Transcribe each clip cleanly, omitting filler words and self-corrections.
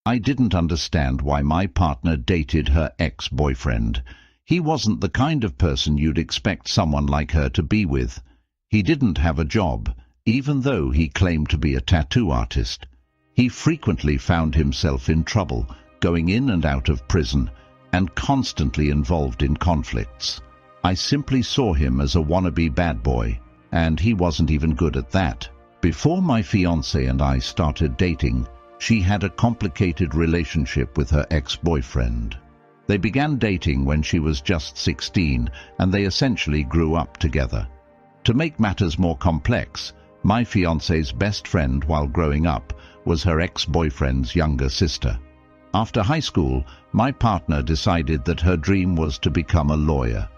I didn't understand why my partner dated her ex-boyfriend. He wasn't the kind of person you'd expect someone like her to be with. He didn't have a job, even though he claimed to be a tattoo artist. He frequently found himself in trouble, going in and out of prison, and constantly involved in conflicts. I simply saw him as a wannabe bad boy, and he wasn't even good at that. Before my fiancée and I started dating, she had a complicated relationship with her ex-boyfriend. They began dating when she was just 16, and they essentially grew up together. To make matters more complex, my fiancée's best friend while growing up was her ex-boyfriend's younger sister. After high school, my partner decided that her dream was to become a lawyer.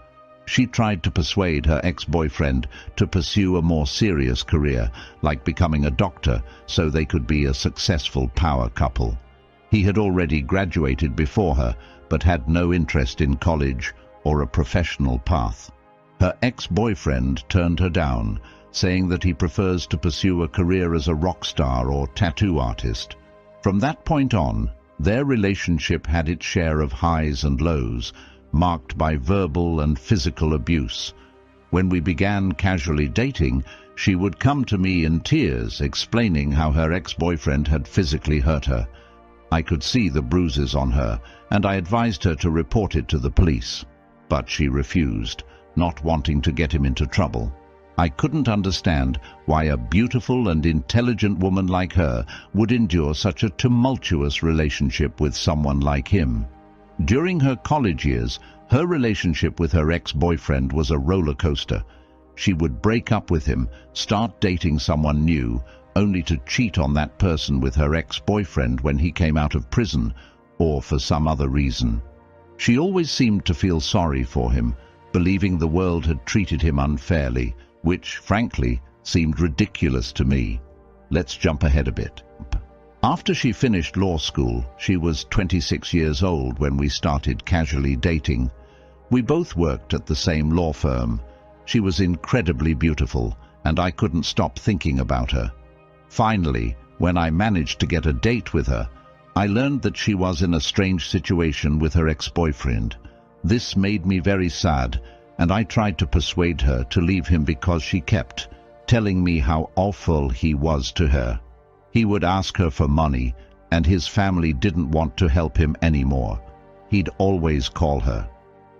She tried to persuade her ex-boyfriend to pursue a more serious career, like becoming a doctor, so they could be a successful power couple. He had already graduated before her, but had no interest in college or a professional path. Her ex-boyfriend turned her down, saying that he prefers to pursue a career as a rock star or tattoo artist. From that point on, their relationship had its share of highs and lows, marked by verbal and physical abuse. When we began casually dating, she would come to me in tears, explaining how her ex-boyfriend had physically hurt her. I could see the bruises on her, and I advised her to report it to the police. But she refused, not wanting to get him into trouble. I couldn't understand why a beautiful and intelligent woman like her would endure such a tumultuous relationship with someone like him. During her college years, her relationship with her ex-boyfriend was a roller coaster. She would break up with him, start dating someone new, only to cheat on that person with her ex-boyfriend when he came out of prison, or for some other reason. She always seemed to feel sorry for him, believing the world had treated him unfairly, which, frankly, seemed ridiculous to me. Let's jump ahead a bit. After she finished law school, she was 26 years old when we started casually dating. We both worked at the same law firm. She was incredibly beautiful, and I couldn't stop thinking about her. Finally, when I managed to get a date with her, I learned that she was in a strange situation with her ex-boyfriend. This made me very sad, and I tried to persuade her to leave him because she kept telling me how awful he was to her. He would ask her for money, and his family didn't want to help him anymore. He'd always call her.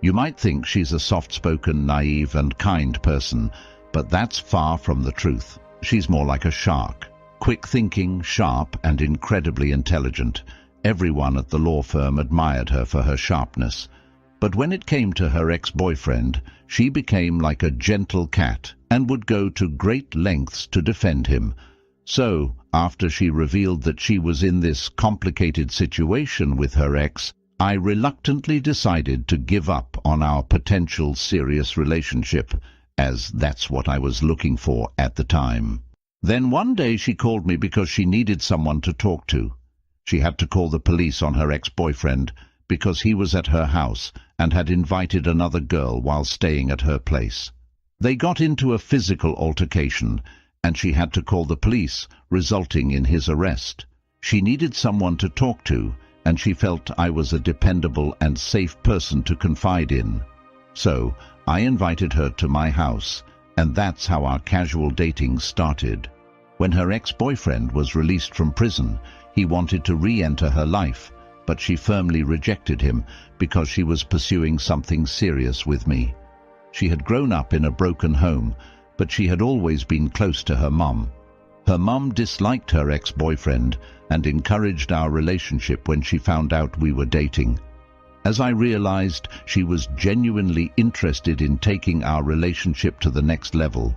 You might think she's a soft-spoken, naive and kind person, but that's far from the truth. She's more like a shark. Quick-thinking, sharp and incredibly intelligent. Everyone at the law firm admired her for her sharpness. But when it came to her ex-boyfriend, she became like a gentle cat and would go to great lengths to defend him. So, after she revealed that she was in this complicated situation with her ex, I reluctantly decided to give up on our potential serious relationship, as that's what I was looking for at the time. Then one day she called me because she needed someone to talk to. She had to call the police on her ex-boyfriend because he was at her house and had invited another girl while staying at her place. They got into a physical altercation, and she had to call the police, resulting in his arrest. She needed someone to talk to, and she felt I was a dependable and safe person to confide in. So, I invited her to my house, and that's how our casual dating started. When her ex-boyfriend was released from prison, he wanted to re-enter her life, but she firmly rejected him because she was pursuing something serious with me. She had grown up in a broken home, but she had always been close to her mum. Her mum disliked her ex-boyfriend and encouraged our relationship when she found out we were dating. As I realized she was genuinely interested in taking our relationship to the next level,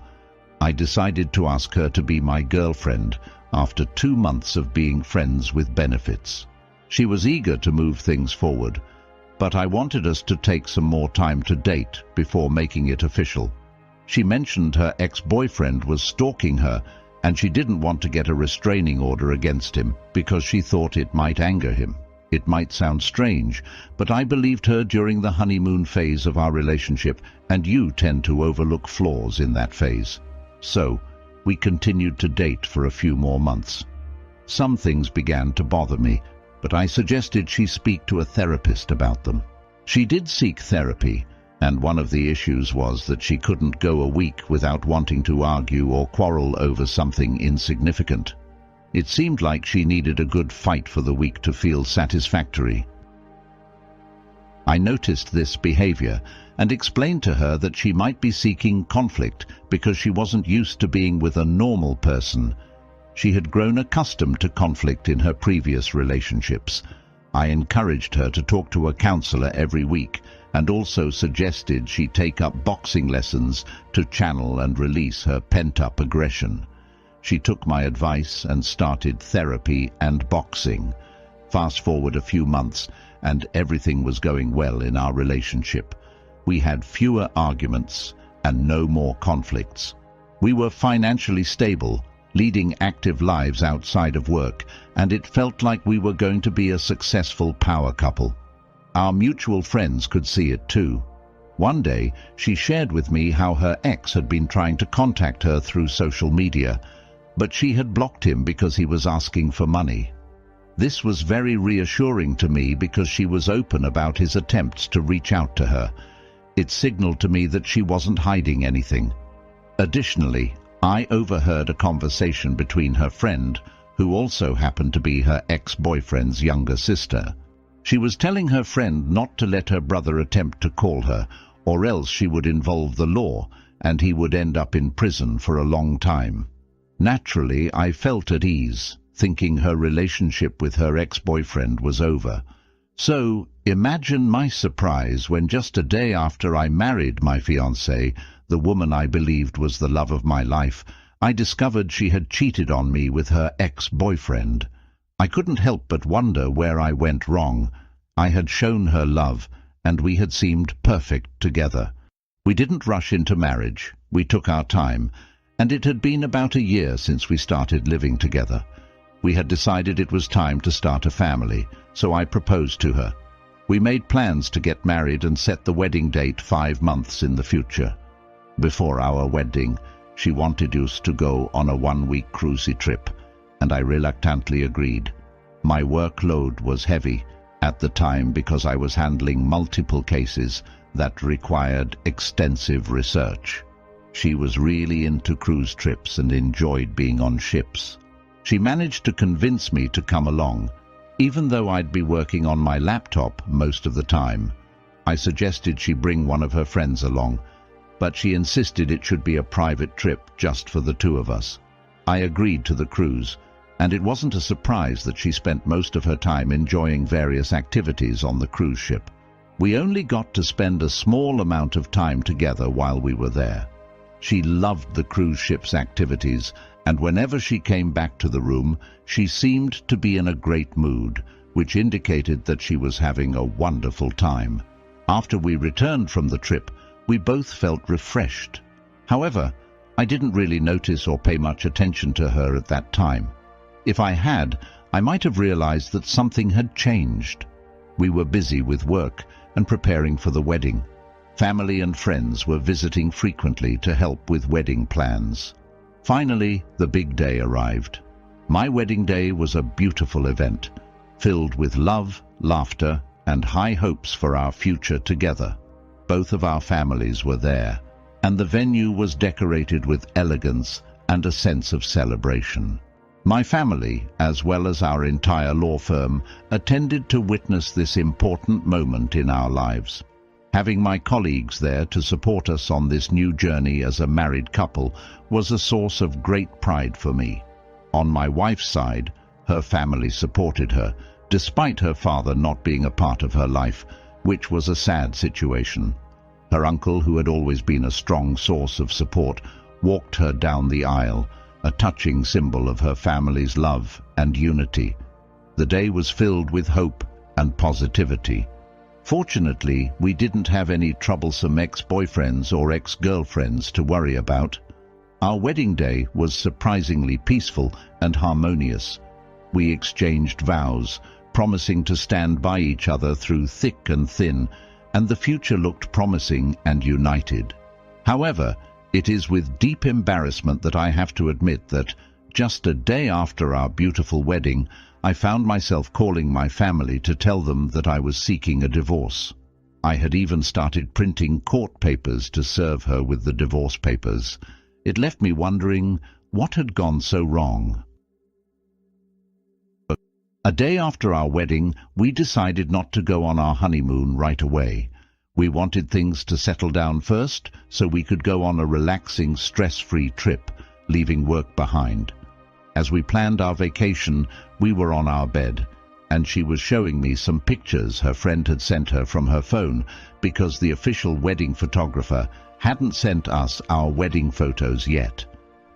I decided to ask her to be my girlfriend after 2 months of being friends with benefits. She was eager to move things forward, but I wanted us to take some more time to date before making it official. She mentioned her ex-boyfriend was stalking her, and she didn't want to get a restraining order against him because she thought it might anger him. It might sound strange, but I believed her during the honeymoon phase of our relationship, and you tend to overlook flaws in that phase. So, we continued to date for a few more months. Some things began to bother me. but I suggested she speak to a therapist about them. She did seek therapy, and one of the issues was that she couldn't go a week without wanting to argue or quarrel over something insignificant. It seemed like she needed a good fight for the week to feel satisfactory. I noticed this behavior and explained to her that she might be seeking conflict because she wasn't used to being with a normal person. She had grown accustomed to conflict in her previous relationships. I encouraged her to talk to a counselor every week and also suggested she take up boxing lessons to channel and release her pent-up aggression. She took my advice and started therapy and boxing. Fast forward a few months, and everything was going well in our relationship. We had fewer arguments and no more conflicts. We were financially stable, leading active lives outside of work, and it felt like we were going to be a successful power couple. Our mutual friends could see it too. One day, she shared with me how her ex had been trying to contact her through social media, but she had blocked him because he was asking for money. This was very reassuring to me because she was open about his attempts to reach out to her. It signaled to me that she wasn't hiding anything. Additionally, I overheard a conversation between her friend, who also happened to be her ex-boyfriend's younger sister. She was telling her friend not to let her brother attempt to call her, or else she would involve the law, and he would end up in prison for a long time. Naturally, I felt at ease, thinking her relationship with her ex-boyfriend was over. So, imagine my surprise when just a day after I married my fiancée, the woman I believed was the love of my life, I discovered she had cheated on me with her ex-boyfriend. I couldn't help but wonder where I went wrong. I had shown her love, and we had seemed perfect together. We didn't rush into marriage. We took our time, and it had been about a year since we started living together. We had decided it was time to start a family, so I proposed to her. We made plans to get married and set the wedding date 5 months in the future. Before our wedding, she wanted us to go on a 1-week cruisy trip, and I reluctantly agreed. My workload was heavy at the time because I was handling multiple cases that required extensive research. She was really into cruise trips and enjoyed being on ships. She managed to convince me to come along, even though I'd be working on my laptop most of the time. I suggested she bring one of her friends along, but she insisted it should be a private trip just for the two of us. I agreed to the cruise, and it wasn't a surprise that she spent most of her time enjoying various activities on the cruise ship. We only got to spend a small amount of time together while we were there. She loved the cruise ship's activities, and whenever she came back to the room, she seemed to be in a great mood, which indicated that she was having a wonderful time. After we returned from the trip, we both felt refreshed. However, I didn't really notice or pay much attention to her at that time. If I had, I might have realized that something had changed. We were busy with work and preparing for the wedding. Family and friends were visiting frequently to help with wedding plans. Finally, the big day arrived. My wedding day was a beautiful event, filled with love, laughter, and high hopes for our future together. Both of our families were there, and the venue was decorated with elegance and a sense of celebration. My family, as well as our entire law firm, attended to witness this important moment in our lives. Having my colleagues there to support us on this new journey as a married couple was a source of great pride for me. On my wife's side, her family supported her, despite her father not being a part of her life, which was a sad situation. Her uncle, who had always been a strong source of support, walked her down the aisle, a touching symbol of her family's love and unity. The day was filled with hope and positivity. Fortunately, we didn't have any troublesome ex-boyfriends or ex-girlfriends to worry about. Our wedding day was surprisingly peaceful and harmonious. We exchanged vows, promising to stand by each other through thick and thin, and the future looked promising and united. However, it is with deep embarrassment that I have to admit that, just a day after our beautiful wedding, I found myself calling my family to tell them that I was seeking a divorce. I had even started printing court papers to serve her with the divorce papers. It left me wondering what had gone so wrong. A day after our wedding, we decided not to go on our honeymoon right away. We wanted things to settle down first so we could go on a relaxing, stress-free trip, leaving work behind. As we planned our vacation, we were on our bed, and she was showing me some pictures her friend had sent her from her phone because the official wedding photographer hadn't sent us our wedding photos yet.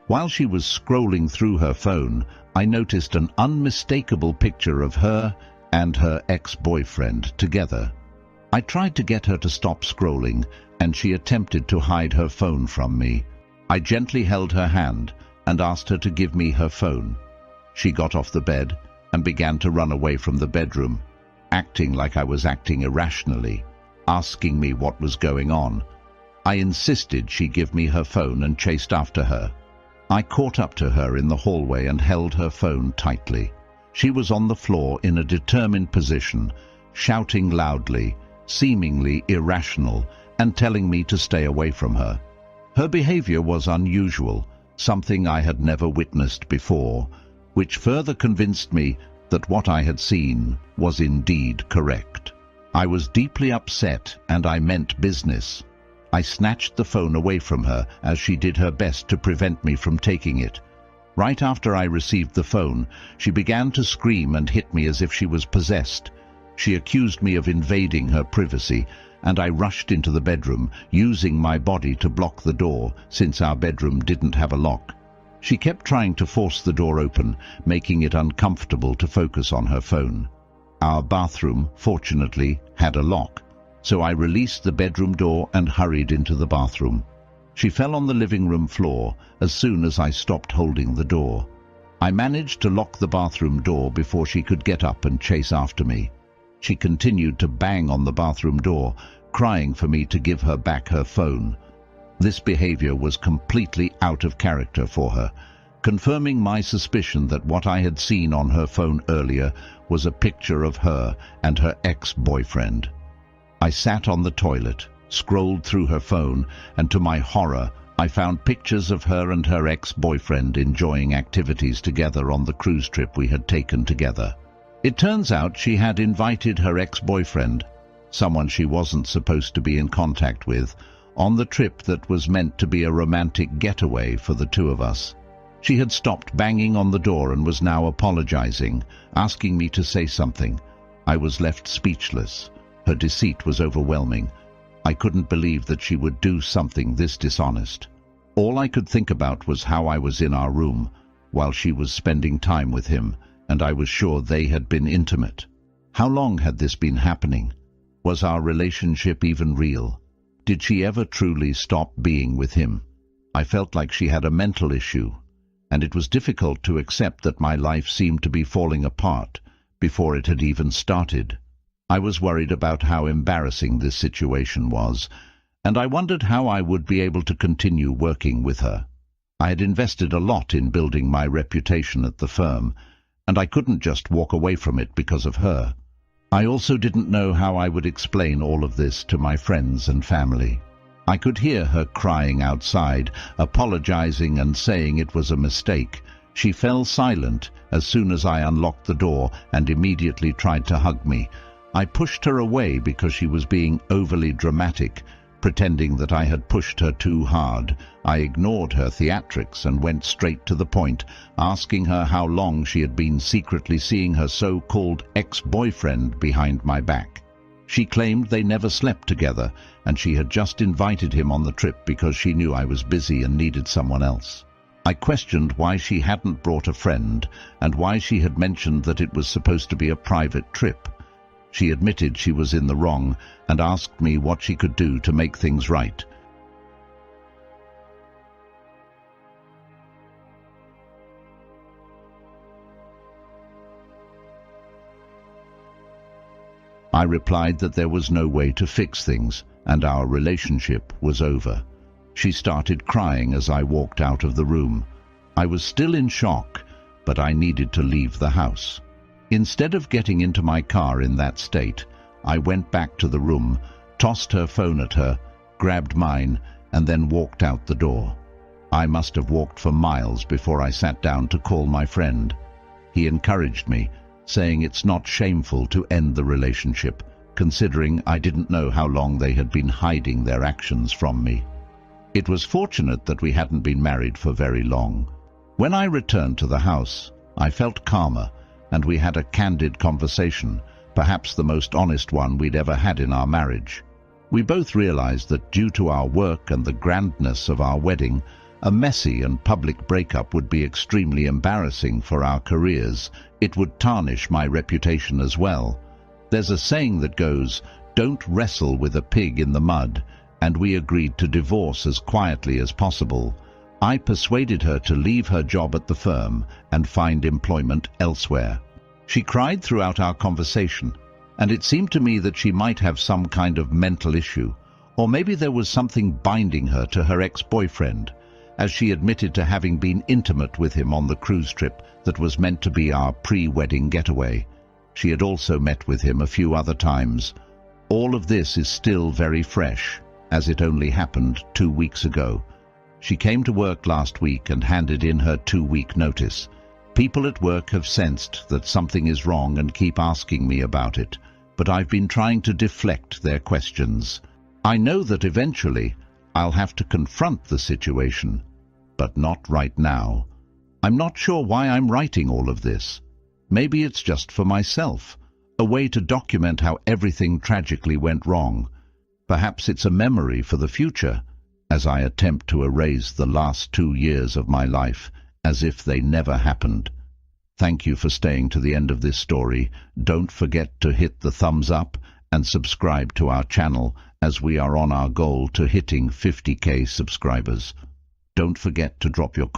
While she was scrolling through her phone, I noticed an unmistakable picture of her and her ex-boyfriend together. I tried to get her to stop scrolling, and she attempted to hide her phone from me. I gently held her hand and asked her to give me her phone. She got off the bed and began to run away from the bedroom, acting like I was acting irrationally, asking me what was going on. I insisted she give me her phone and chased after her. I caught up to her in the hallway and held her phone tightly. She was on the floor in a determined position, shouting loudly, seemingly irrational, and telling me to stay away from her. Her behavior was unusual, something I had never witnessed before, which further convinced me that what I had seen was indeed correct. I was deeply upset, and I meant business. I snatched the phone away from her as she did her best to prevent me from taking it. Right after I received the phone, she began to scream and hit me as if she was possessed. She accused me of invading her privacy, and I rushed into the bedroom, using my body to block the door, since our bedroom didn't have a lock. She kept trying to force the door open, making it uncomfortable to focus on her phone. Our bathroom, fortunately, had a lock, so I released the bedroom door and hurried into the bathroom. She fell on the living room floor as soon as I stopped holding the door. I managed to lock the bathroom door before she could get up and chase after me. She continued to bang on the bathroom door, crying for me to give her back her phone. This behavior was completely out of character for her, confirming my suspicion that what I had seen on her phone earlier was a picture of her and her ex-boyfriend. I sat on the toilet, scrolled through her phone, and to my horror, I found pictures of her and her ex-boyfriend enjoying activities together on the cruise trip we had taken together. It turns out she had invited her ex-boyfriend, someone she wasn't supposed to be in contact with, on the trip that was meant to be a romantic getaway for the two of us. She had stopped banging on the door and was now apologizing, asking me to say something. I was left speechless. Her deceit was overwhelming. I couldn't believe that she would do something this dishonest. All I could think about was how I was in our room, while she was spending time with him, and I was sure they had been intimate. How long had this been happening? Was our relationship even real? Did she ever truly stop being with him? I felt like she had a mental issue, and it was difficult to accept that my life seemed to be falling apart before it had even started. I was worried about how embarrassing this situation was, and I wondered how I would be able to continue working with her. I had invested a lot in building my reputation at the firm, and I couldn't just walk away from it because of her. I also didn't know how I would explain all of this to my friends and family. I could hear her crying outside, apologizing and saying it was a mistake. She fell silent as soon as I unlocked the door and immediately tried to hug me. I pushed her away because she was being overly dramatic, pretending that I had pushed her too hard. I ignored her theatrics and went straight to the point, asking her how long she had been secretly seeing her so-called ex-boyfriend behind my back. She claimed they never slept together, and she had just invited him on the trip because she knew I was busy and needed someone else. I questioned why she hadn't brought a friend, and why she had mentioned that it was supposed to be a private trip. She admitted she was in the wrong and asked me what she could do to make things right. I replied that there was no way to fix things, and our relationship was over. She started crying as I walked out of the room. I was still in shock, but I needed to leave the house. Instead of getting into my car in that state, I went back to the room, tossed her phone at her, grabbed mine, and then walked out the door. I must have walked for miles before I sat down to call my friend. He encouraged me, saying it's not shameful to end the relationship, considering I didn't know how long they had been hiding their actions from me. It was fortunate that we hadn't been married for very long. When I returned to the house, I felt calmer, and we had a candid conversation, perhaps the most honest one we'd ever had in our marriage. We both realized that due to our work and the grandness of our wedding, a messy and public breakup would be extremely embarrassing for our careers. It would tarnish my reputation as well. There's a saying that goes, "Don't wrestle with a pig in the mud," and we agreed to divorce as quietly as possible. I persuaded her to leave her job at the firm and find employment elsewhere. She cried throughout our conversation, and it seemed to me that she might have some kind of mental issue, or maybe there was something binding her to her ex-boyfriend, as she admitted to having been intimate with him on the cruise trip that was meant to be our pre-wedding getaway. She had also met with him a few other times. All of this is still very fresh, as it only happened 2 weeks ago. She came to work last week and handed in her 2-week notice. People at work have sensed that something is wrong and keep asking me about it, but I've been trying to deflect their questions. I know that eventually I'll have to confront the situation, but not right now. I'm not sure why I'm writing all of this. Maybe it's just for myself, a way to document how everything tragically went wrong. Perhaps it's a memory for the future, as I attempt to erase the last 2 years of my life as if they never happened. Thank you for staying to the end of this story. Don't forget to hit the thumbs up and subscribe to our channel, as we are on our goal to hitting 50,000 subscribers. Don't forget to drop your comments.